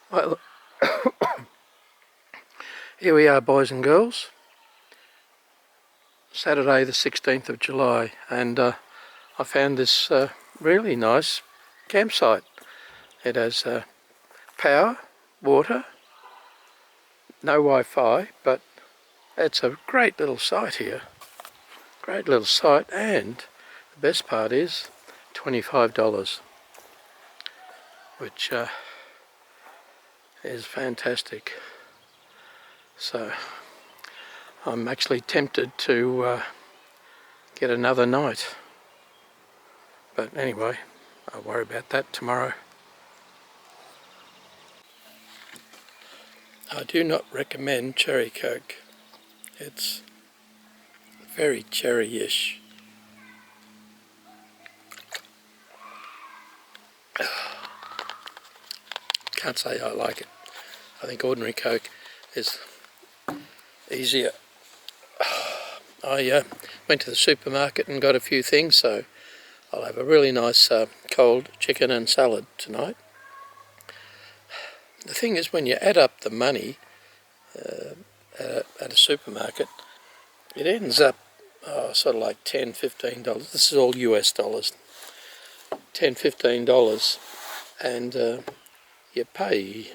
Well, here we are, boys and girls. Saturday the 16th of July, and I found this really nice campsite. It has power, water, no Wi-Fi, but it's a great little site here. Great little site, and the best part is $25, which is fantastic. So I'm actually tempted to get another night. But anyway, I'll worry about that tomorrow. I do not recommend cherry coke. It's very cherry-ish. Can't say I like it. I think ordinary coke is easier. I went to the supermarket and got a few things, so I'll have a really nice cold chicken and salad tonight. The thing is, when you add up the money at a supermarket, it ends up sort of like $10, $15. This is all US dollars. $10, $15, and you pay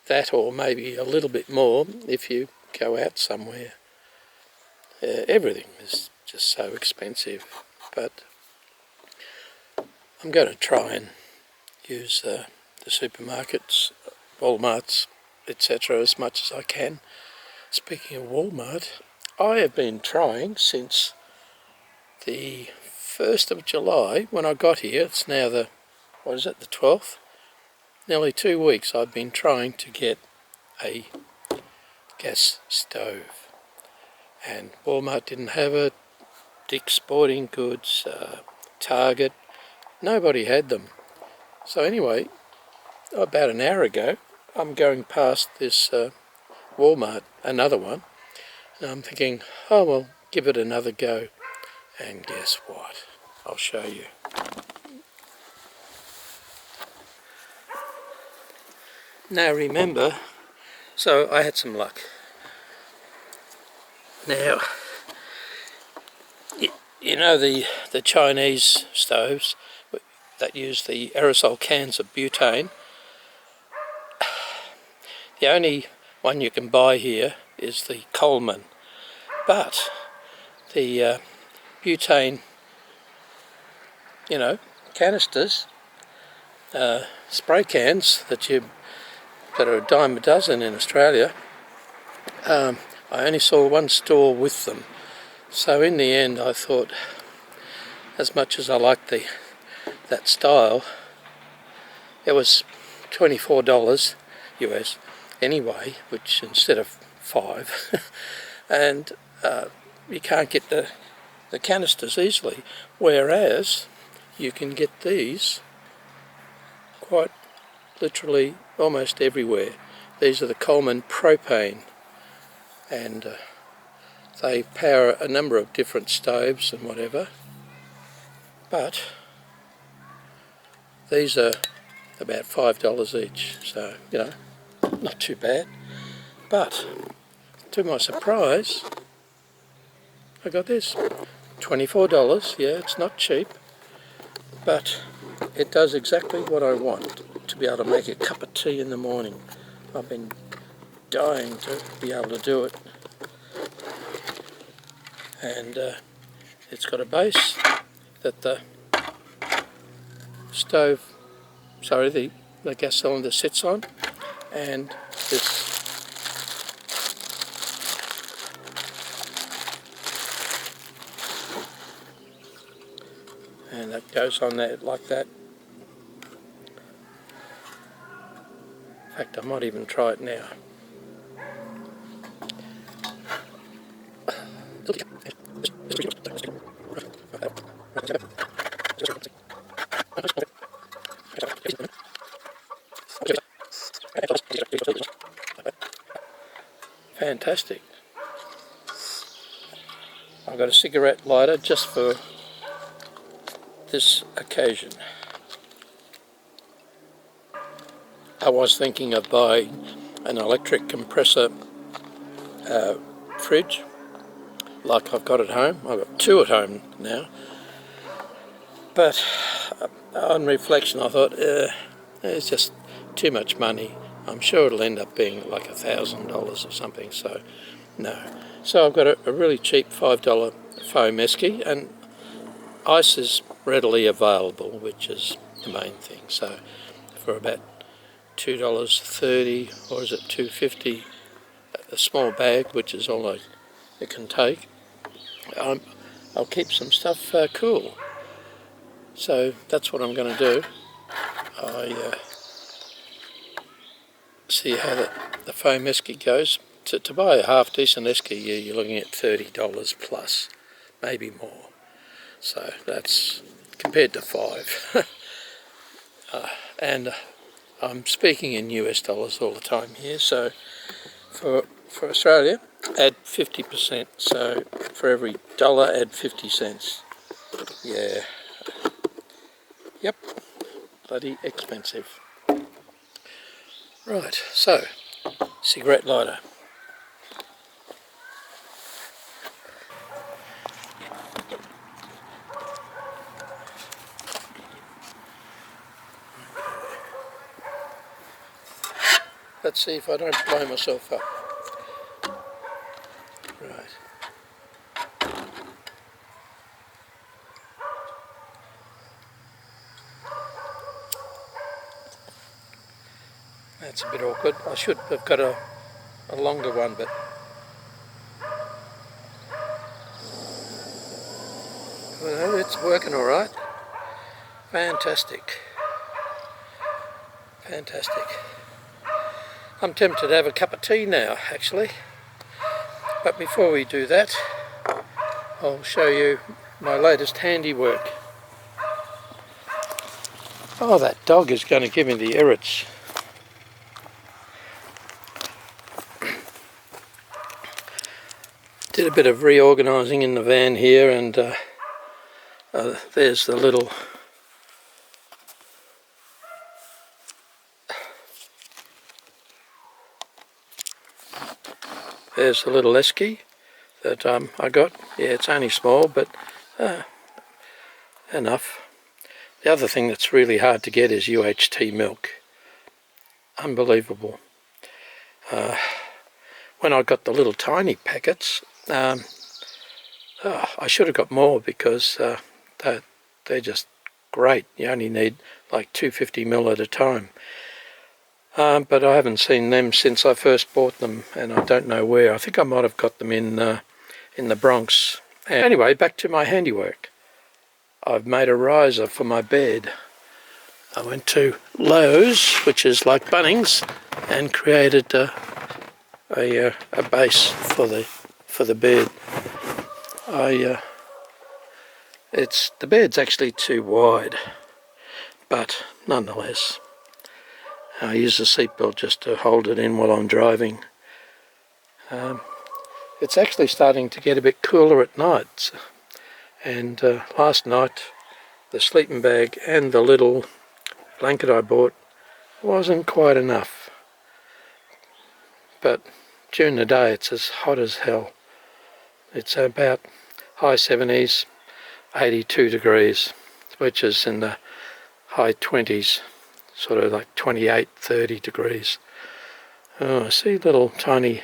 that or maybe a little bit more if you go out somewhere. Everything is just so expensive, but I'm going to try and use the supermarkets, Walmarts, etc. as much as I can. Speaking of Walmart, I have been trying since the 1st of July when I got here. It's now the 12th? Nearly 2 weeks I've been trying to get a gas stove. And Walmart didn't have it, Dick's Sporting Goods, Target, nobody had them. So anyway, about an hour ago, I'm going past this Walmart, another one, and I'm thinking, oh well, give it another go. And guess what? I'll show you. Now remember, so I had some luck. Now, you know the Chinese stoves that use the aerosol cans of butane? The only one you can buy here is the Coleman, but the butane, canisters, spray cans that are a dime a dozen in Australia, I only saw one store with them. So in the end I thought, as much as I liked that style, it was $24 US anyway, which instead of $5, and you can't get the canisters easily, whereas you can get these quite literally almost everywhere. These are the Coleman propane, and they power a number of different stoves and whatever, but these are about $5 each, so not too bad. But to my surprise, I got this, $24. Yeah, it's not cheap, but it does exactly what I want, to be able to make a cup of tea in the morning. I've been dying to be able to do it. And it's got a base that the gas cylinder sits on, and this and that goes on there like that. In fact, I might even try it now. Fantastic. I've got a cigarette lighter just for this occasion. I was thinking of buying an electric compressor fridge like I've got at home. I've got two at home now. But on reflection, I thought, it's just too much money. I'm sure it'll end up being like $1,000 or something, so no. So I've got a really cheap $5 foam esky, and ice is readily available, which is the main thing. So for about $2.30, or is it $2.50, a small bag, which is all it can take, I'll keep some stuff cool. So that's what I'm going to do. I see how the foam esky goes. To buy a half decent esky, you're looking at $30 plus, maybe more. So that's compared to $5. And I'm speaking in US dollars all the time here. So for Australia, add 50%. So for every dollar, add 50 cents. Yeah. Yep. Bloody expensive. Right. So cigarette lighter. Let's see if I don't blow myself up. Right. That's a bit awkward. I should have got a longer one, but well, it's working all right. Fantastic. Fantastic. I'm tempted to have a cup of tea now, actually. But before we do that, I'll show you my latest handiwork. Oh, that dog is going to give me the irrits. Did a bit of reorganising in the van here, and there's the little esky that I got. Yeah, it's only small, but enough. The other thing that's really hard to get is UHT milk. Unbelievable. When I got the little tiny packets, I should have got more, because they're just great. You only need like 250ml at a time. But I haven't seen them since I first bought them, and I don't know where. I think I might have got them in the Bronx. Anyway, back to my handiwork. I've made a riser for my bed. I went to Lowe's, which is like Bunnings, and created a base for the bed. The bed's actually too wide, but nonetheless, I use the seatbelt just to hold it in while I'm driving. It's actually starting to get a bit cooler at night, and last night the sleeping bag and the little blanket I bought wasn't quite enough. But during the day it's as hot as hell. It's about high 70s, 82 degrees, which is in the high 20s, sort of like 28, 30 degrees. Oh, I see little tiny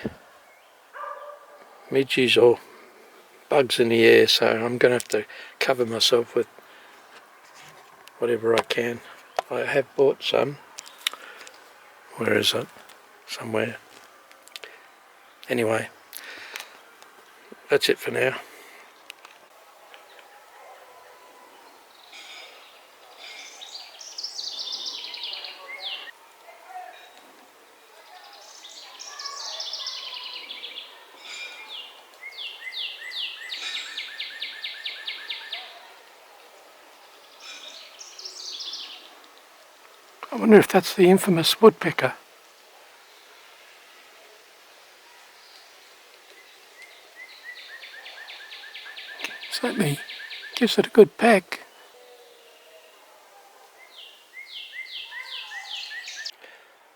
midges or bugs in the air, so I'm going to have to cover myself with whatever I can. I have bought some. Where is it? Somewhere. Anyway, that's it for now. I wonder if that's the infamous woodpecker. Certainly gives it a good peck.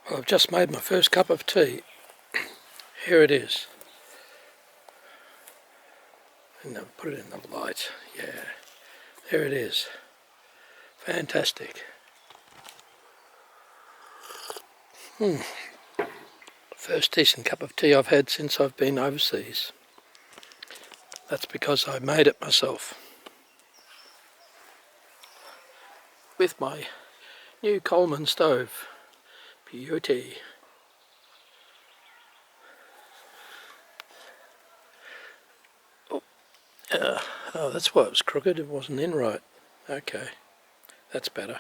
Well, I've just made my first cup of tea. Here it is. And I'll put it in the light. Yeah, there it is. Fantastic. First decent cup of tea I've had since I've been overseas. That's because I made it myself. With my new Coleman stove. Beauty. Oh, that's why it was crooked. It wasn't in right. Okay, that's better.